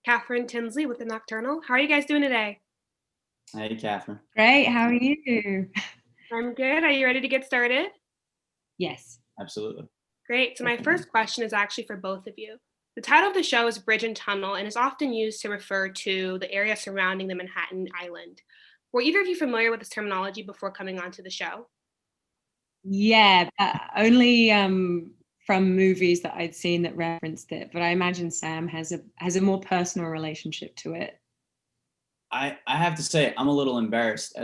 Catherine Tinsley with the Nocturnal. How are you guys doing today? Hey, Catherine. Great, how are you? I'm good. Are you ready to get started? Yes. Absolutely. Great. So, my first question is actually for both of you. The title of the show is Bridge and Tunnel and is often used to refer to the area surrounding the Manhattan Island. Were either of you familiar with this terminology before coming onto the show? Yeah, only from movies that I'd seen that referenced it, but I imagine Sam has a more personal relationship to it. I have to say I'm a little embarrassed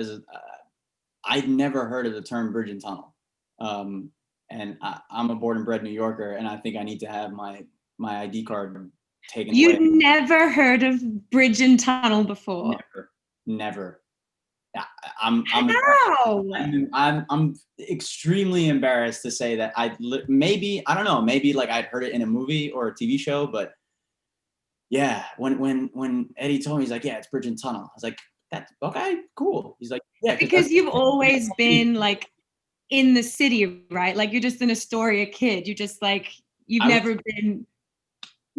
I'd never heard of the term bridge and tunnel, and I'm a born and bred New Yorker, and I think I need to have my ID card taken away. You'd never heard of bridge and tunnel before? Never. I'm How? I'm extremely embarrassed to say that maybe I don't know, maybe like I'd heard it in a movie or a TV show, but yeah, when Eddie told me, he's like, yeah, it's bridge and tunnel. I was like, that's okay, cool. He's like, yeah, because you've always been like in the city, right? Like you're just an Astoria kid. You just like you've never been.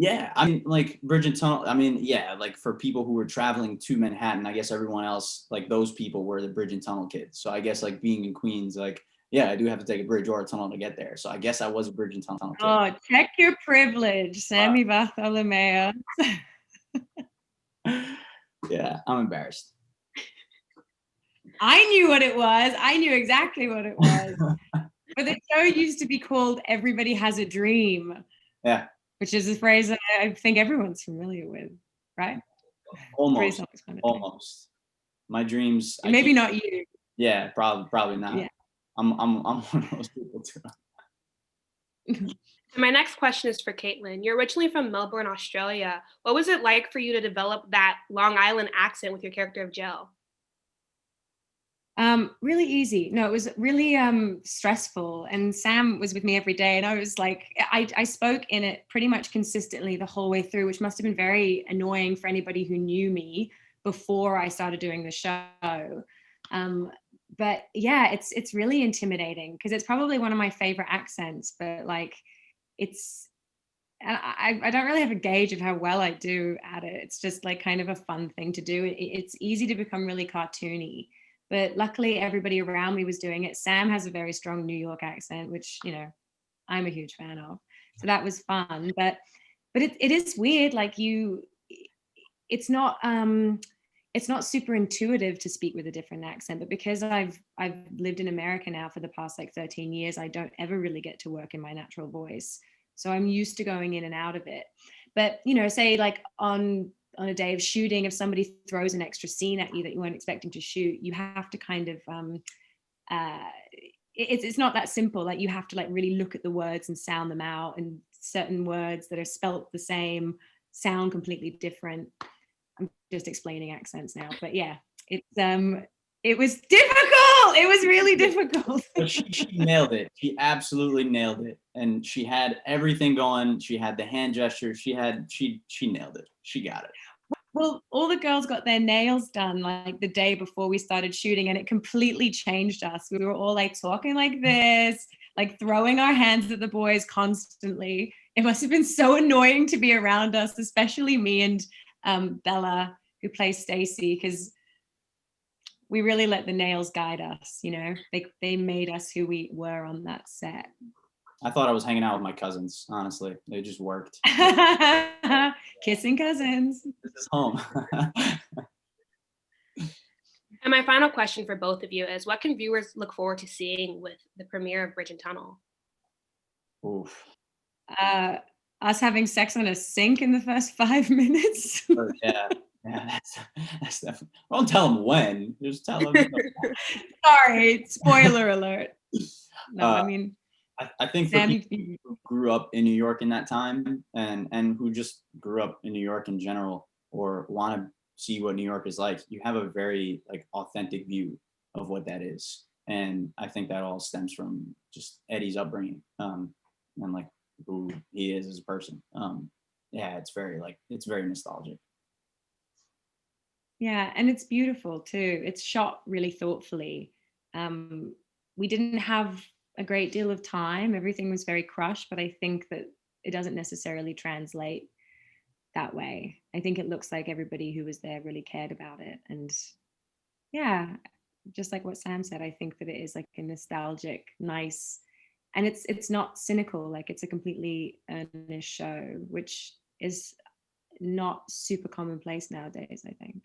Yeah, I mean, like bridge and tunnel. I mean, yeah, like for people who were traveling to Manhattan, I guess everyone else, like those people, were the bridge and tunnel kids. So I guess like being in Queens, like yeah, I do have to take a bridge or a tunnel to get there. So I guess I was a bridge and tunnel kid. Oh, check your privilege, Sammy Vartholomeos. Yeah, I'm embarrassed. I knew what it was. I knew exactly what it was. But the show used to be called Everybody Has a Dream. Yeah. Which is a phrase that I think everyone's familiar with, right? Almost. Almost. My dreams. Maybe not you. Yeah, probably not. Yeah. I'm one of those people too. My next question is for Caitlin. You're originally from Melbourne, Australia. What was it like for you to develop that Long Island accent with your character of Jill? Really easy. No, it was really stressful. And Sam was with me every day. And I was like, I spoke in it pretty much consistently the whole way through, which must have been very annoying for anybody who knew me before I started doing the show. But yeah, it's really intimidating because it's probably one of my favorite accents, but like I don't really have a gauge of how well I do at it. It's just like kind of a fun thing to do. It's easy to become really cartoony, but luckily everybody around me was doing it. Sam has a very strong New York accent, which, you know, I'm a huge fan of. So that was fun, but it is weird. Like it's not super intuitive to speak with a different accent, but because I've lived in America now for the past like 13 years, I don't ever really get to work in my natural voice. So I'm used to going in and out of it. But, you know, say like on a day of shooting, if somebody throws an extra scene at you that you weren't expecting to shoot, you have to kind of, it's not that simple. Like you have to like really look at the words and sound them out, and certain words that are spelt the same sound completely different. I'm just explaining accents now, but yeah, it was difficult. It was really difficult. But she nailed it. She absolutely nailed it. And she had everything going. She had the hand gesture. She nailed it. She got it. Well, all the girls got their nails done like the day before we started shooting, and it completely changed us. We were all like talking like this, like throwing our hands at the boys constantly. It must have been so annoying to be around us, especially me and Bella, who plays Stasey, because we really let the nails guide us, you know. They made us who we were on that set. I thought I was hanging out with my cousins, honestly. They just worked. Kissing cousins. This is home. And my final question for both of you is, what can viewers look forward to seeing with the premiere of Bridge and Tunnel? Oof. Us having sex on a sink in the first 5 minutes. Yeah, that's definitely. Don't tell them when. Just tell them. Sorry, spoiler alert. No, I mean, I think for people who grew up in New York in that time, and who just grew up in New York in general, or want to see what New York is like, you have a very like authentic view of what that is, and I think that all stems from just Eddie's upbringing, and like who he is as a person. Yeah, it's very nostalgic. Yeah, and it's beautiful too. It's shot really thoughtfully. We didn't have a great deal of time. Everything was very crushed, but I think that it doesn't necessarily translate that way. I think it looks like everybody who was there really cared about it. And yeah, just like what Sam said, I think that it is like a nostalgic, nice, and it's not cynical. Like it's a completely earnest show, which is not super commonplace nowadays, I think.